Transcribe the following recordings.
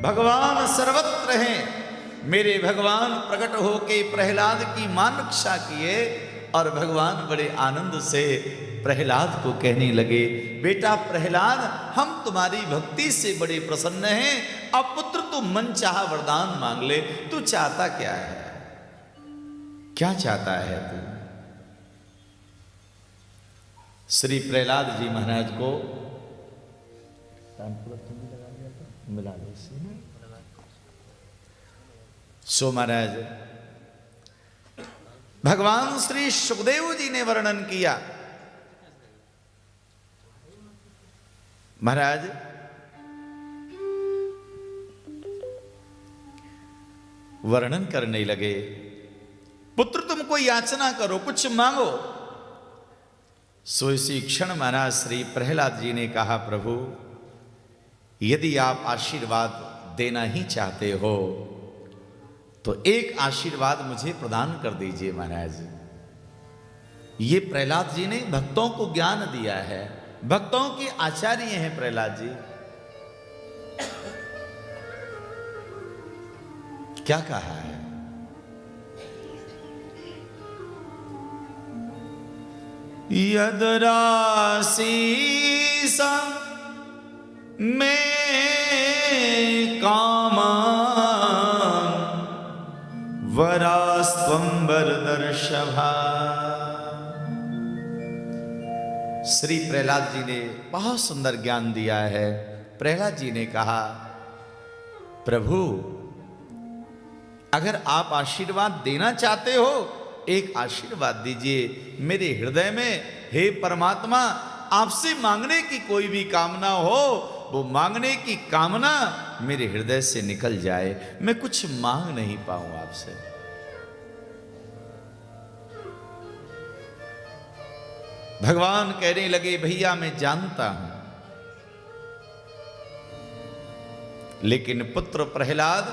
भगवान सर्वत्र हैं। मेरे भगवान प्रकट होके प्रहलाद की मान रक्षा किए और भगवान बड़े आनंद से प्रहलाद को कहने लगे, बेटा प्रहलाद, हम तुम्हारी भक्ति से बड़े प्रसन्न हैं। अब पुत्र तू मन चाहा वरदान मांग ले। तू चाहता क्या है? क्या चाहता है तू? श्री प्रहलाद जी महाराज को मिला लो सो महाराज, भगवान श्री सुखदेव जी ने वर्णन किया। महाराज वर्णन करने लगे, पुत्र तुम कोई याचना करो, कुछ मांगो। सो इसी क्षण महाराज श्री प्रहलाद जी ने कहा, प्रभु यदि आप आशीर्वाद देना ही चाहते हो तो एक आशीर्वाद मुझे प्रदान कर दीजिए महाराज। ये प्रहलाद जी ने भक्तों को ज्ञान दिया है, भक्तों के आचार्य हैं प्रहलाद जी। क्या कहा है? यद राशीस में कामा वरास्त्वंबर दर्शभा। श्री प्रहलाद जी ने बहुत सुंदर ज्ञान दिया है। प्रहलाद जी ने कहा, प्रभु अगर आप आशीर्वाद देना चाहते हो, एक आशीर्वाद दीजिए मेरे हृदय में। हे परमात्मा, आपसे मांगने की कोई भी कामना हो, वो मांगने की कामना मेरे हृदय से निकल जाए, मैं कुछ मांग नहीं पाऊं आपसे। भगवान कहने लगे, भैया मैं जानता हूं, लेकिन पुत्र प्रहलाद,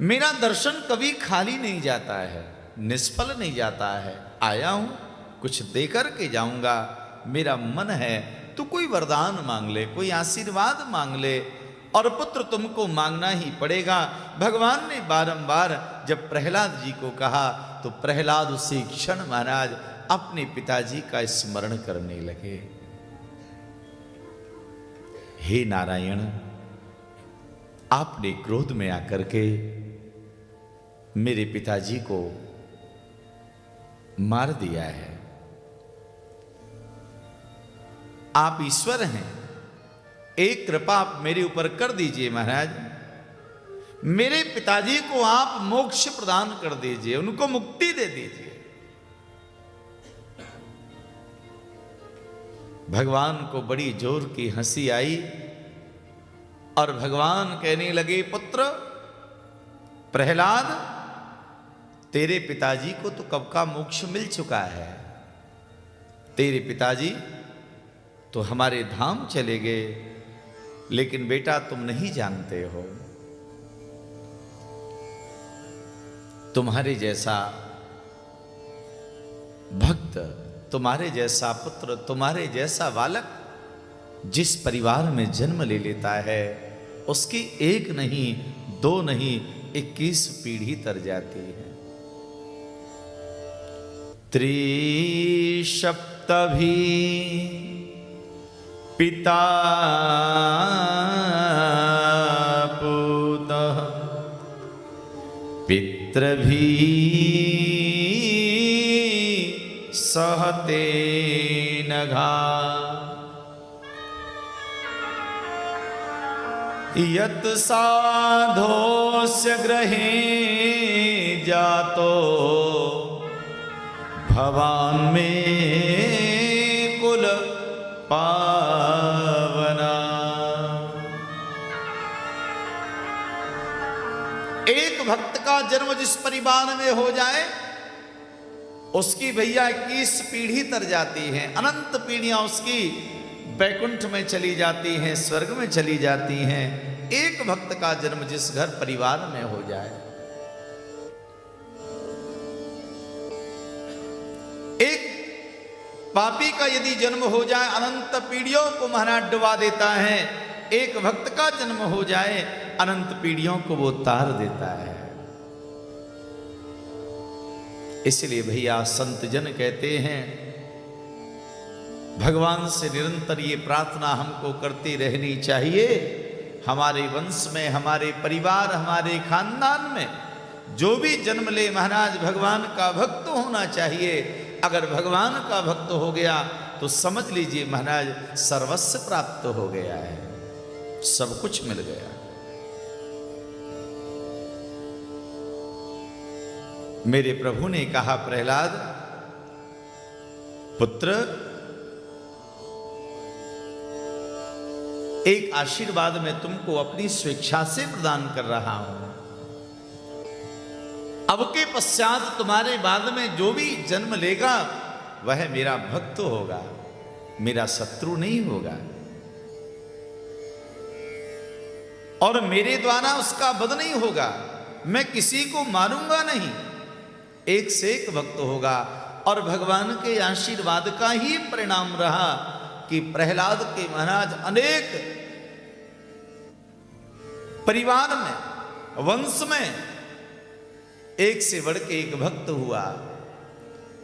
मेरा दर्शन कभी खाली नहीं जाता है, निष्फल नहीं जाता है। आया हूं, कुछ देकर के जाऊंगा। मेरा मन है तू कोई वरदान मांग ले, कोई आशीर्वाद मांग ले, और पुत्र तुमको मांगना ही पड़ेगा। भगवान ने बारंबार जब प्रहलाद जी को कहा तो प्रहलाद उसी क्षण महाराज अपने पिताजी का स्मरण करने लगे। हे नारायण, आपने क्रोध में आकर के मेरे पिताजी को मार दिया है। आप ईश्वर हैं, एक कृपा आप मेरे ऊपर कर दीजिए महाराज। मेरे पिताजी को आप मोक्ष प्रदान कर दीजिए, उनको मुक्ति दे दीजिए। भगवान को बड़ी जोर की हंसी आई और भगवान कहने लगे, पुत्र प्रहलाद, तेरे पिताजी को तो कब का मोक्ष मिल चुका है। तेरे पिताजी तो हमारे धाम चले गए, लेकिन बेटा तुम नहीं जानते हो, तुम्हारे जैसा भक्त, तुम्हारे जैसा पुत्र, तुम्हारे जैसा बालक जिस परिवार में जन्म ले लेता है, उसकी एक नहीं, दो नहीं, 21 पीढ़ी तर जाती है। त्रिसप्तभी पिता पुतः पितृभी सहते नघा। यत् साधोस्य गृहे जातो भवान में कुल पावना। एक भक्त का जन्म जिस परिवार में हो जाए, उसकी भैया 21 पीढ़ी तर जाती है, अनंत पीढ़ियां उसकी बैकुंठ में चली जाती हैं, स्वर्ग में चली जाती हैं। एक भक्त का जन्म जिस घर परिवार में हो जाए, एक पापी का यदि जन्म हो जाए, अनंत पीढ़ियों को महाराज डुबा देता है। एक भक्त का जन्म हो जाए अनंत पीढ़ियों को वो तार देता है। इसलिए भैया संत जन कहते हैं भगवान से निरंतर ये प्रार्थना हमको करती रहनी चाहिए, हमारे वंश में, हमारे परिवार, हमारे खानदान में जो भी जन्म ले महाराज भगवान का भक्त होना चाहिए। अगर भगवान का भक्त हो गया तो समझ लीजिए महाराज सर्वस्व प्राप्त हो गया है, सब कुछ मिल गया। मेरे प्रभु ने कहा प्रहलाद पुत्र एक आशीर्वाद मैं तुमको अपनी स्वेच्छा से प्रदान कर रहा हूं। अब के पश्चात तुम्हारे बाद में जो भी जन्म लेगा वह मेरा भक्त होगा, मेरा शत्रु नहीं होगा और मेरे द्वारा उसका वध नहीं होगा। मैं किसी को मारूंगा नहीं, एक से एक भक्त होगा। और भगवान के आशीर्वाद का ही परिणाम रहा कि प्रहलाद के महाराज अनेक परिवार में, वंश में एक से बढ़ के एक भक्त हुआ।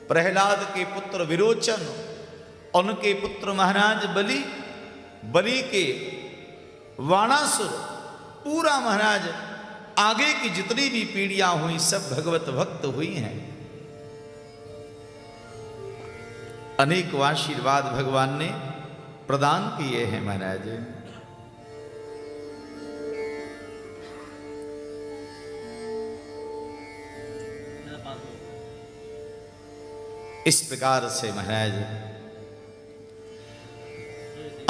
प्रहलाद के पुत्र विरोचन, उनके पुत्र महाराज बलि, बलि के वाणासुर, पूरा महाराज आगे की जितनी भी पीढ़ियां हुई सब भगवत भक्त हुई हैं। अनेक आशीर्वाद भगवान ने प्रदान किए हैं महाराज। इस प्रकार से महाराज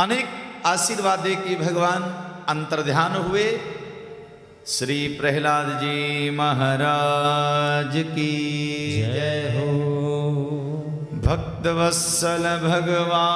अनेक आशीर्वाद दे के भगवान अंतर्ध्यान हुए। श्री प्रहलाद जी महाराज की जय हो। भक्तवत्सल भगवान